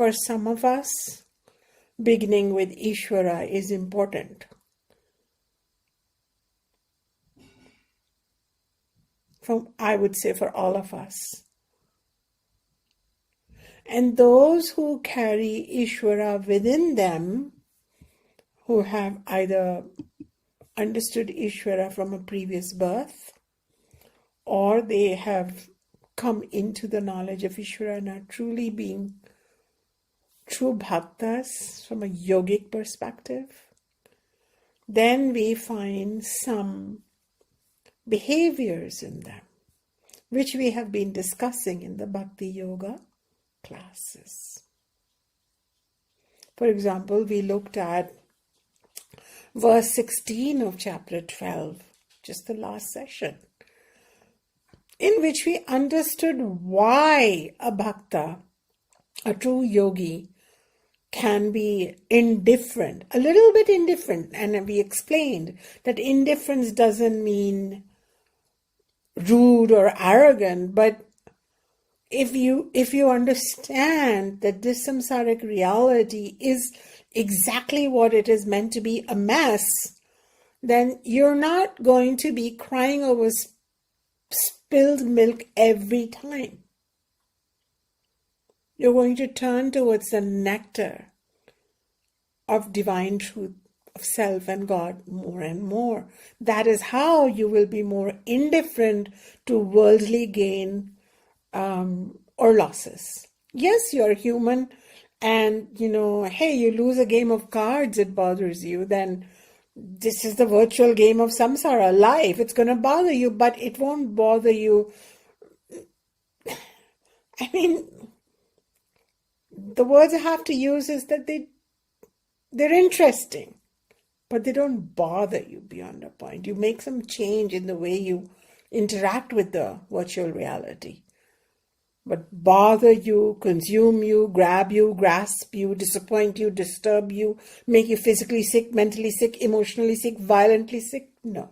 for some of us, beginning with Ishvara is important. I would say for all of us. And those who carry Ishvara within them, who have either understood Ishvara from a previous birth, or they have come into the knowledge of Ishvara and are truly being true bhaktas from a yogic perspective, then we find some behaviors in them, which we have been discussing in the Bhakti Yoga classes. For example, we looked at verse 16 of chapter 12, just the last session, in which we understood why a bhakta, a true yogi, can be indifferent, a little bit indifferent. And we explained that indifference doesn't mean rude or arrogant, but if you understand that this samsaric reality is exactly what it is meant to be, a mess, then you're not going to be crying over spilled milk every time. You're going to turn towards the nectar of divine truth, of self and God more and more. That is how you will be more indifferent to worldly gain or losses. Yes, you're human, and hey, you lose a game of cards, it bothers you, then this is the virtual game of samsara, life. It's going to bother you, but it won't bother you. I mean, the words I have to use is that they're interesting, but they don't bother you beyond a point. You make some change in the way you interact with the virtual reality. But bother you, consume you, grab you, grasp you, disappoint you, disturb you, make you physically sick, mentally sick, emotionally sick, violently sick? No.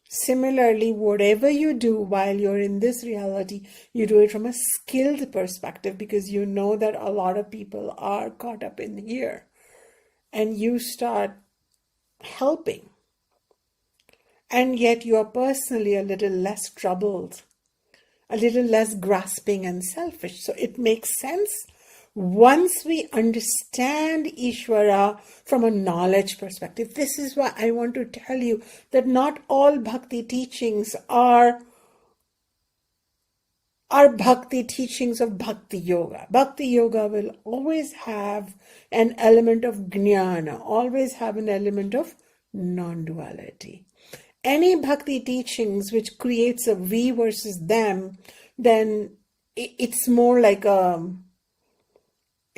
Similarly, whatever you do while you're in this reality, you do it from a skilled perspective, because you know that a lot of people are caught up in here, and you start helping. And yet you are personally a little less troubled, a little less grasping and selfish. So it makes sense once we understand Ishvara from a knowledge perspective. This is why I want to tell you that not all bhakti teachings are bhakti teachings of bhakti yoga. Bhakti yoga will always have an element of jnana, always have an element of non-duality. Any bhakti teachings which creates a we versus them, then it's more like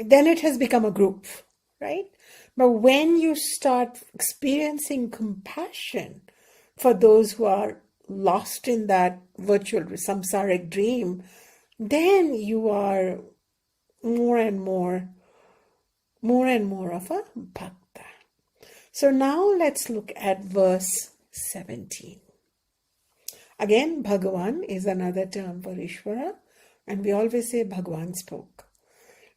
then it has become a group, right? But when you start experiencing compassion for those who are lost in that virtual samsaric dream, then you are more and more of a bhakta. So now let's look at verse 17. Again, Bhagavan is another term for Ishvara, and we always say Bhagavan spoke.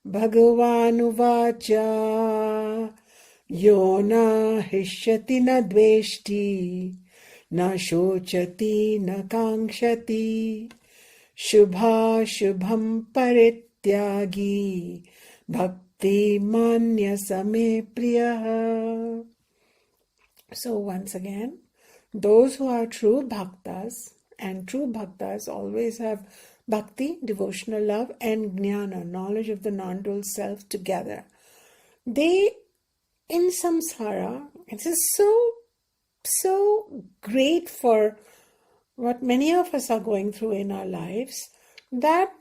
Bhagavan uvacha yena hṛiṣhyati na dveṣhṭi na śhochati na kāṅkṣhati śhubhāśhubha-parityāgī bhaktimān priyaḥ. So once again, those who are true bhaktas, and true bhaktas always have bhakti, devotional love, and jnana, knowledge of the non-dual self together. They, in samsara, it is so great for what many of us are going through in our lives, that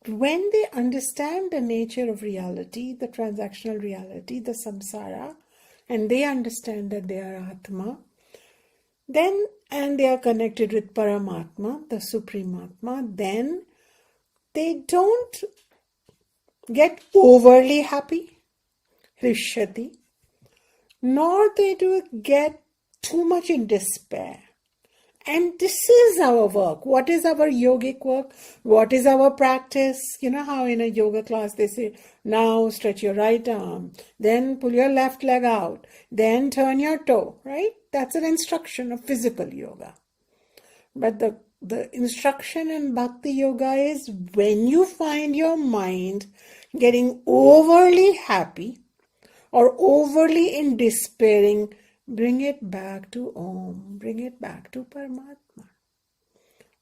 when they understand the nature of reality, the transactional reality, the samsara, and they understand that they are Atma, then, and they are connected with Paramatma, the Supreme Atma, then they don't get overly happy, hṛiṣhyati, nor they do get too much in despair. And this is our work. What is our yogic work? What is our practice? You know how in a yoga class they say, now stretch your right arm, then pull your left leg out, then turn your toe, right? That's an instruction of physical yoga. But the instruction in Bhakti Yoga is when you find your mind getting overly happy or overly in despairing, bring it back to Om, bring it back to Paramatma.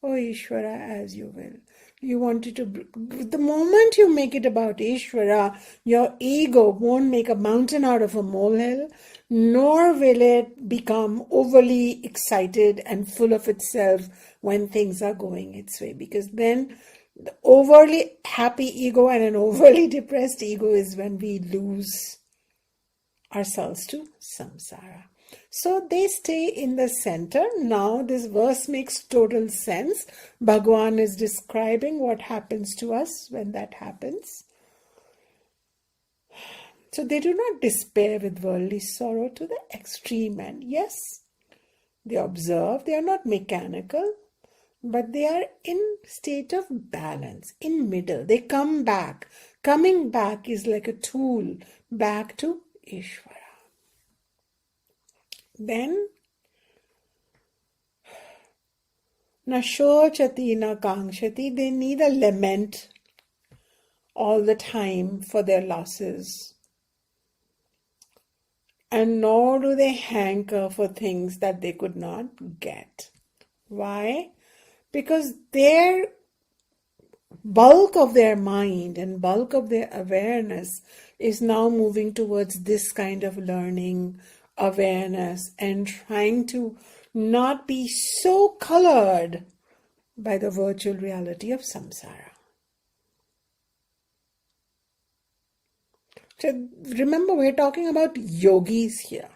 Oh Ishvara, as you will. You want it to, the moment you make it about Ishvara, your ego won't make a mountain out of a molehill, nor will it become overly excited and full of itself when things are going its way. Because then the overly happy ego and an overly depressed ego is when we lose ourselves to samsara. So they stay in the center. Now this verse makes total sense. Bhagavan is describing what happens to us when that happens. So they do not despair with worldly sorrow to the extreme end. Yes, they observe, they are not mechanical, but they are in state of balance, in middle. They come back. Coming back is like a tool back to Ishvara. Then, na śhochati na kāṅkṣhati, they neither lament all the time for their losses, and nor do they hanker for things that they could not get. Why? Because their bulk of their mind and bulk of their awareness is now moving towards this kind of learning, awareness, and trying to not be so colored by the virtual reality of samsara. So remember, we're talking about yogis here.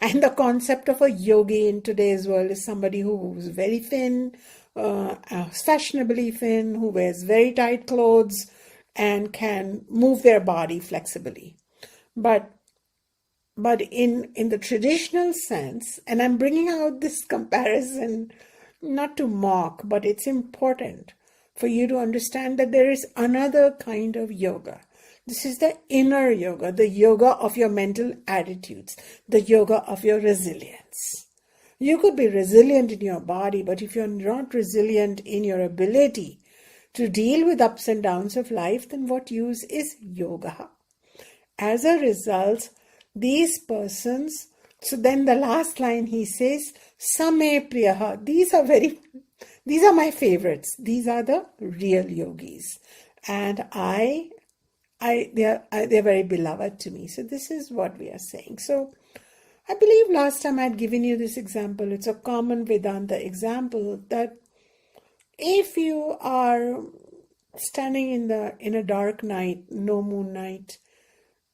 And the concept of a yogi in today's world is somebody who's very thin, fashionably thin, who wears very tight clothes and can move their body flexibly. But in the traditional sense, and I'm bringing out this comparison not to mock, but it's important for you to understand that there is another kind of yoga. This is the inner yoga, the yoga of your mental attitudes, the yoga of your resilience. You could be resilient in your body, but if you're not resilient in your ability to deal with ups and downs of life, then what use is yoga? As a result, these persons, so then the last line he says, same priyaḥ. These are my favorites. These are the real yogis. And they're very beloved to me. So this is what we are saying. So I believe last time I had given you this example. It's a common Vedanta example that if you are standing in a dark night, no moon night,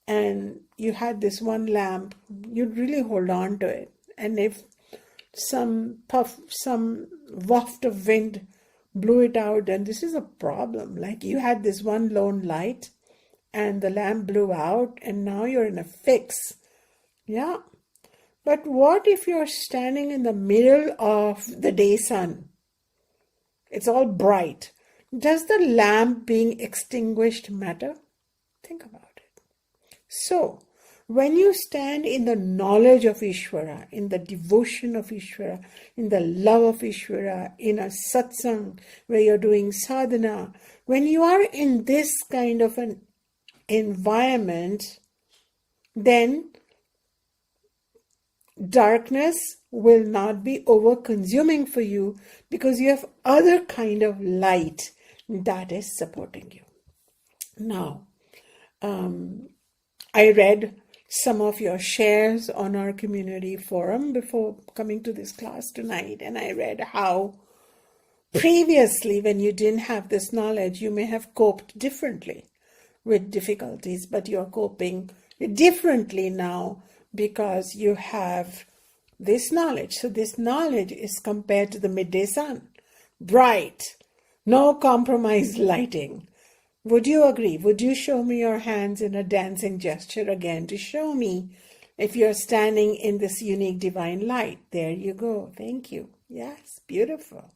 and you had this one lamp, you'd really hold on to it. And if some waft of wind blew it out, then this is a problem. Like you had this one lone light and the lamp blew out and now you're in a fix. Yeah. But what if you're standing in the middle of the day sun? It's all bright. Does the lamp being extinguished matter? Think about it. So, when you stand in the knowledge of Ishvara, in the devotion of Ishvara, in the love of Ishvara, in a satsang where you're doing sadhana, when you are in this kind of an environment, then darkness will not be over-consuming for you because you have other kind of light that is supporting you. Now, I read some of your shares on our community forum before coming to this class tonight, and I read how previously when you didn't have this knowledge, you may have coped differently with difficulties, but you're coping differently now because you have this knowledge. So this knowledge is compared to the midday sun. Bright, no compromise lighting. Would you agree? Would you show me your hands in a dancing gesture again to show me if you're standing in this unique divine light. There you go. Thank you. Yes, beautiful.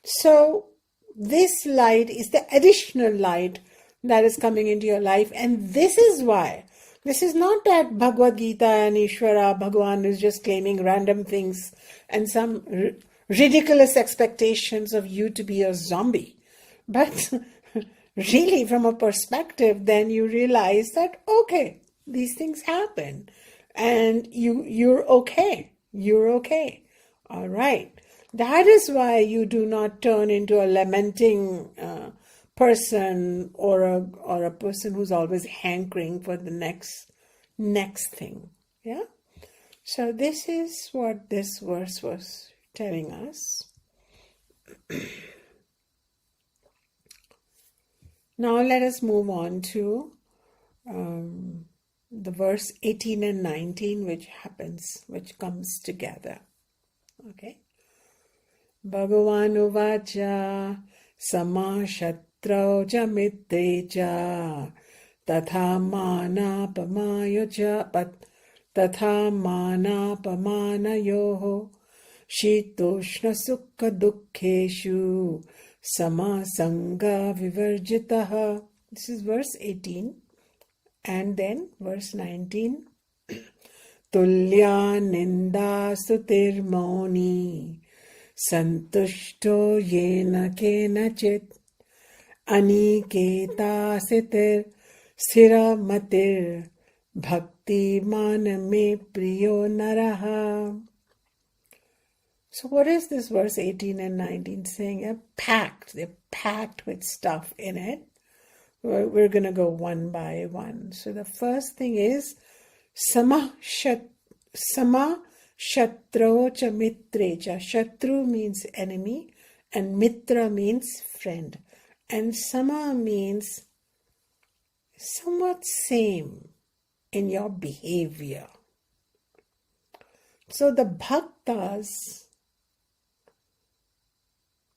So this light is the additional light that is coming into your life. And this is why. This is not that Bhagavad Gita and Ishvara, Bhagavan is just claiming random things and some ridiculous expectations of you to be a zombie. But really, from a perspective, then you realize that, okay, these things happen. And you're okay. You're okay. All right. That is why you do not turn into a lamenting person or a person who's always hankering for the next thing. Yeah. So this is what this verse was telling us. Now let us move on to the verse 18 and 19, which comes together. Okay. Bhagavan uvacha samaḥ śhatrau ca mitre ca tathā mānāpamānayoḥ śhītoṣhṇa-sukha-duḥkheṣu saṅga-vivarjitaḥ. This is verse 18. And then verse 19. tulya-nindā-stutir maunī santuṣhṭo yena kenachit aniketaḥ sthira-matir bhaktimān priyo naraḥ. So what is this verse 18 and 19 saying? They're packed with stuff in it. We're going to go one by one. So the first thing is samaḥ śhatrau ca mitre ca. Shatru means enemy and mitra means friend. And samaḥ means somewhat same in your behavior. So the bhaktas,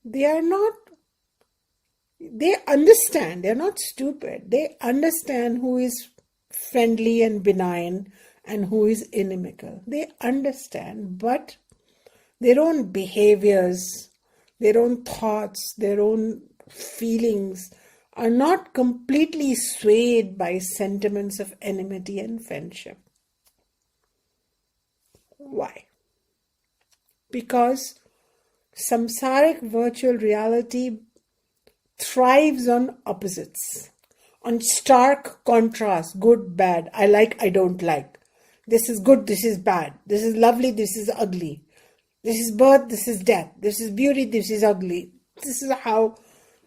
they understand, they're not stupid. They understand who is friendly and benign and who is inimical. They understand, but their own behaviors, their own thoughts, their own feelings are not completely swayed by sentiments of enmity and friendship. Why? Because samsaric virtual reality thrives on opposites, on stark contrast, good, bad, I like, I don't like. This is good, this is bad. This is lovely, this is ugly. This is birth, this is death. This is beauty, this is ugly. This is how,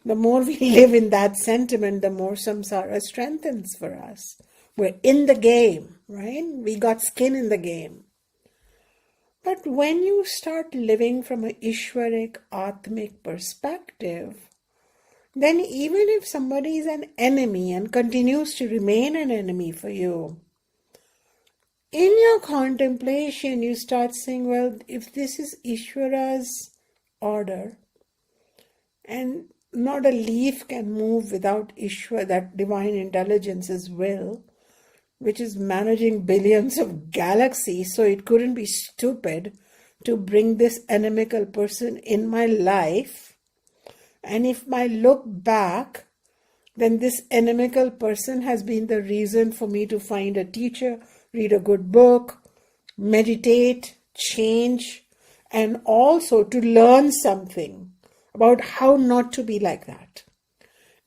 the more we live in that sentiment, the more samsara strengthens for us. We're in the game, right? We got skin in the game. But when you start living from an Ishvaric, Atmic perspective, then even if somebody is an enemy and continues to remain an enemy for you, in your contemplation you start saying, well, if this is Ishvara's order, and not a leaf can move without Ishvara, that divine intelligence's will, which is managing billions of galaxies, so it couldn't be stupid to bring this inimical person in my life. And if I look back, then this inimical person has been the reason for me to find a teacher, read a good book, meditate, change, and also to learn something about how not to be like that.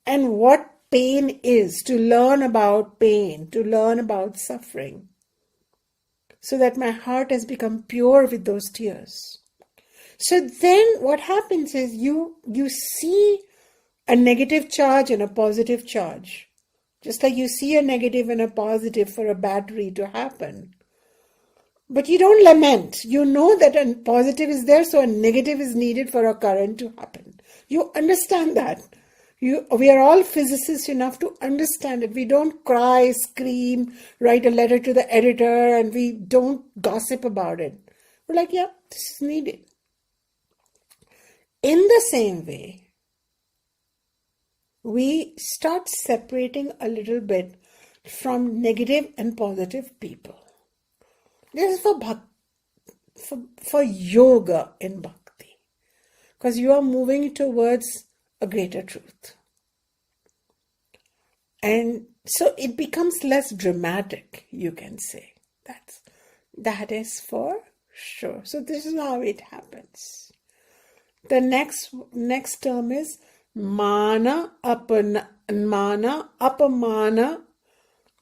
And what pain is, to learn about pain, to learn about suffering, so that my heart has become pure with those tears. So then what happens is you see a negative charge and a positive charge. Just like you see a negative and a positive for a battery to happen. But you don't lament. You know that a positive is there, so a negative is needed for a current to happen. You understand that. We are all physicists enough to understand it. We don't cry, scream, write a letter to the editor, and we don't gossip about it. We're like, yeah, this is needed. In the same way, we start separating a little bit from negative and positive people. This is for yoga in bhakti, because you are moving towards a greater truth. And so it becomes less dramatic, you can say. That is for sure. So this is how it happens. The next term is mānāpamāna.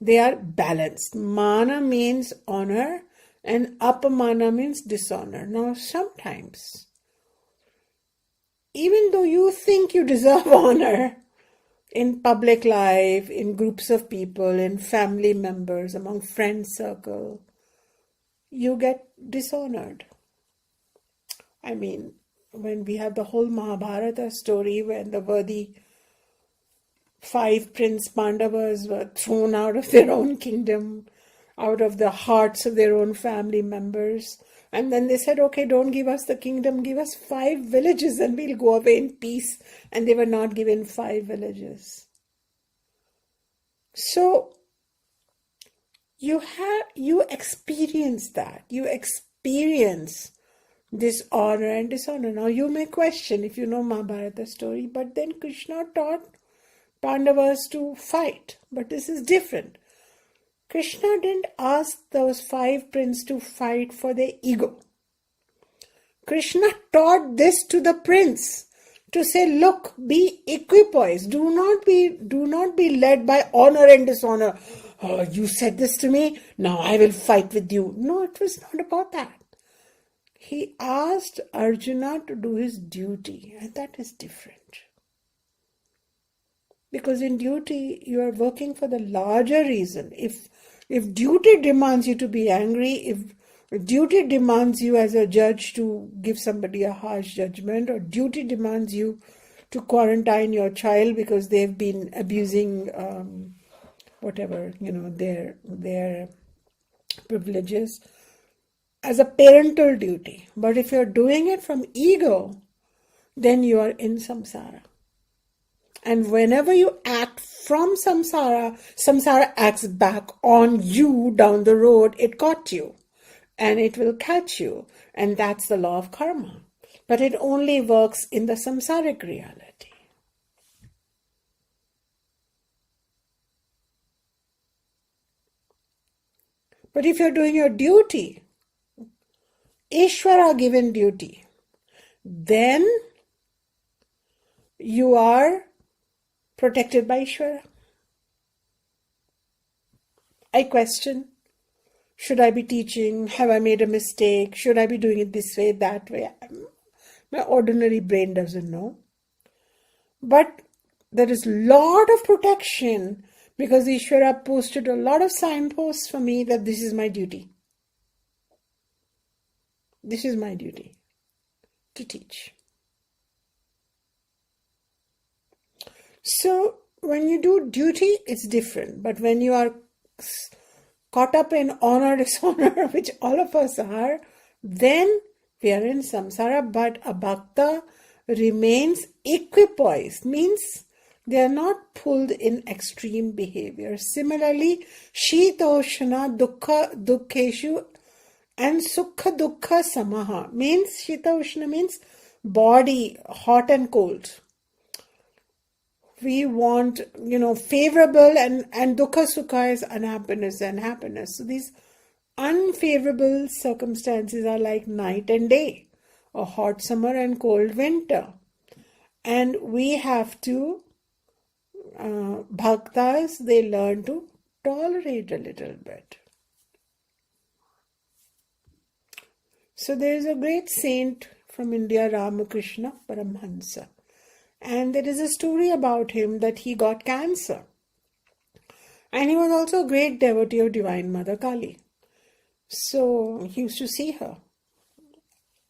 They are balanced. Mana means honor and apamana means dishonor. Now sometimes, even though you think you deserve honor in public life, in groups of people, in family members, among friend circle, you get dishonored. I mean, when we have the whole Mahabharata story, when the worthy 5 Prince Pandavas were thrown out of their own kingdom, out of the hearts of their own family members, and then they said, okay, don't give us the kingdom, give us 5 villages and we'll go away in peace. And they were not given 5 villages. So you experience that. You experience this honor and dishonor. Now you may question if you know Mahabharata story, but then Krishna taught Pandavas to fight. But this is different. Krishna didn't ask those 5 princes to fight for their ego. Krishna taught this to the prince to say, look, be equipoised. Do not be led by honor and dishonor. Oh, you said this to me, now I will fight with you. No, it was not about that. He asked Arjuna to do his duty, and that is different. Because in duty, you are working for the larger reason. If duty demands you to be angry, if duty demands you as a judge to give somebody a harsh judgment, or duty demands you to quarantine your child because they've been abusing their privileges, as a parental duty. But if you're doing it from ego, then you are in samsara. And whenever you act from samsara, samsara acts back on you down the road. It caught you and it will catch you. And that's the law of karma. But it only works in the samsaric reality. But if you're doing your duty, Ishvara given duty, then you are protected by Ishvara. I question, should I be teaching? Have I made a mistake? Should I be doing it this way, that way? My ordinary brain doesn't know. But there is a lot of protection because Ishvara posted a lot of signposts for me that this is my duty. This is my duty to teach. So when you do duty, it's different. But when you are caught up in honor, dishonor, which all of us are, then we are in samsara. But a bhakta remains equipoised, means they are not pulled in extreme behavior. Similarly, śhītoṣhṇa-sukha-duḥkheṣhu and sukha-duḥkha samaḥ means, śhītoṣhṇa means body, hot and cold. We want, favorable, and dukkha sukha is unhappiness and happiness. So these unfavorable circumstances are like night and day, or hot summer and cold winter. And we have to, bhaktas, they learn to tolerate a little bit. So there is a great saint from India, Ramakrishna Paramhansa. And there is a story about him that he got cancer. And he was also a great devotee of Divine Mother Kali. So he used to see her,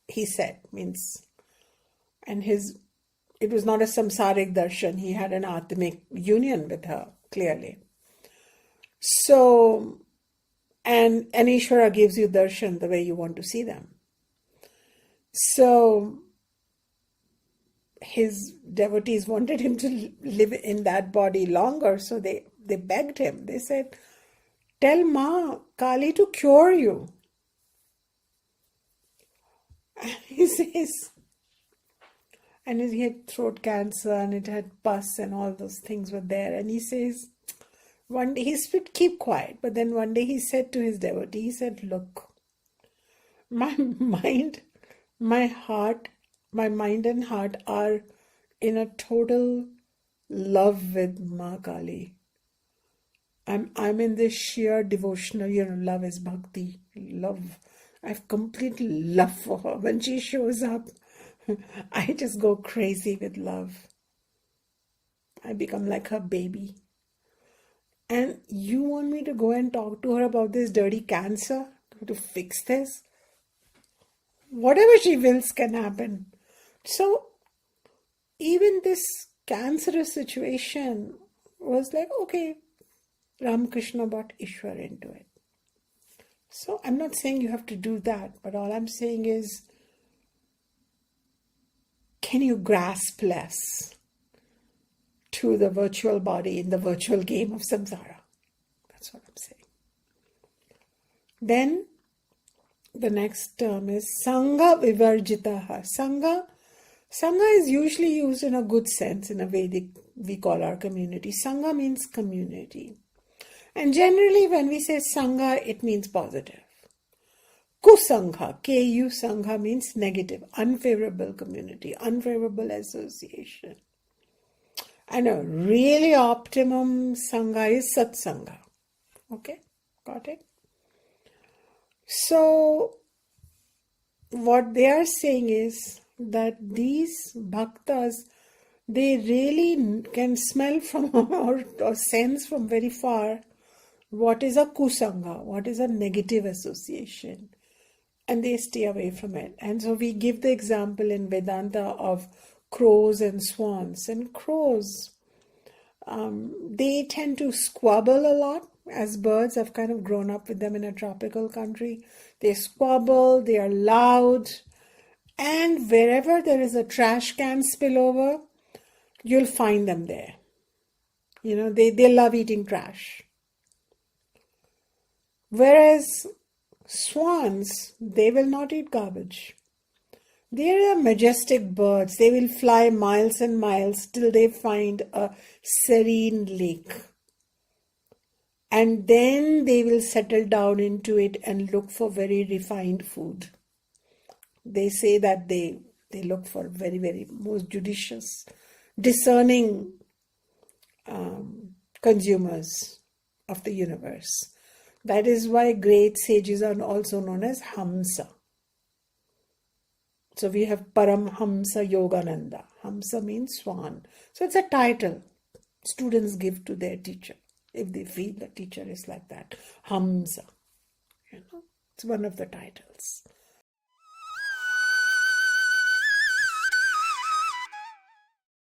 he said, and it was not a samsaric darshan, he had an atmic union with her, clearly. So, and Ishvara gives you darshan the way you want to see them. So his devotees wanted him to live in that body longer, so they begged him. They said, tell Ma Kali to cure you. And he says, and he had throat cancer and it had pus and all those things were there. And he says, one day, he said, keep quiet. But then one day he said to his devotee, he said, look, my mind, my heart, my mind and heart are in a total love with Ma Kali. I'm in this sheer devotional, love is bhakti, love. I have complete love for her. When she shows up, I just go crazy with love. I become like her baby. And you want me to go and talk to her about this dirty cancer, to fix this? Whatever she wills can happen. So even this cancerous situation was like, okay, Ramakrishna brought Ishwar into it. So I'm not saying you have to do that, but all I'm saying is, can you grasp less to the virtual body in the virtual game of samsara? That's what I'm saying. Then the next term is saṅga-vivarjitaḥ. Saṅga is usually used in a good sense in a Vedic, we call our community. Saṅga means community. And generally when we say saṅga, it means positive. Kusaṅga, Ku saṅga means negative, unfavorable community, unfavorable association. And a really optimum saṅga is satsanga. Okay, got it? So what they are saying is that these bhaktas, they really can smell from or sense from very far what is a kusaṅga, what is a negative association, and they stay away from it. And so we give the example in Vedanta of crows and swans. And crows, they tend to squabble a lot. As birds, I've kind of grown up with them in a tropical country. They squabble, they are loud, and wherever there is a trash can spillover, you'll find them there. They love eating trash. Whereas swans, they will not eat garbage. They are majestic birds. They will fly miles and miles till they find a serene lake. And then they will settle down into it and look for very refined food. They say that they look for very, very most judicious, discerning consumers of the universe. That is why great sages are also known as Hamsa. So we have Paramhamsa Yogananda. Hamsa means swan. So it's a title students give to their teacher if they feel the teacher is like that. Hamsa. It's one of the titles.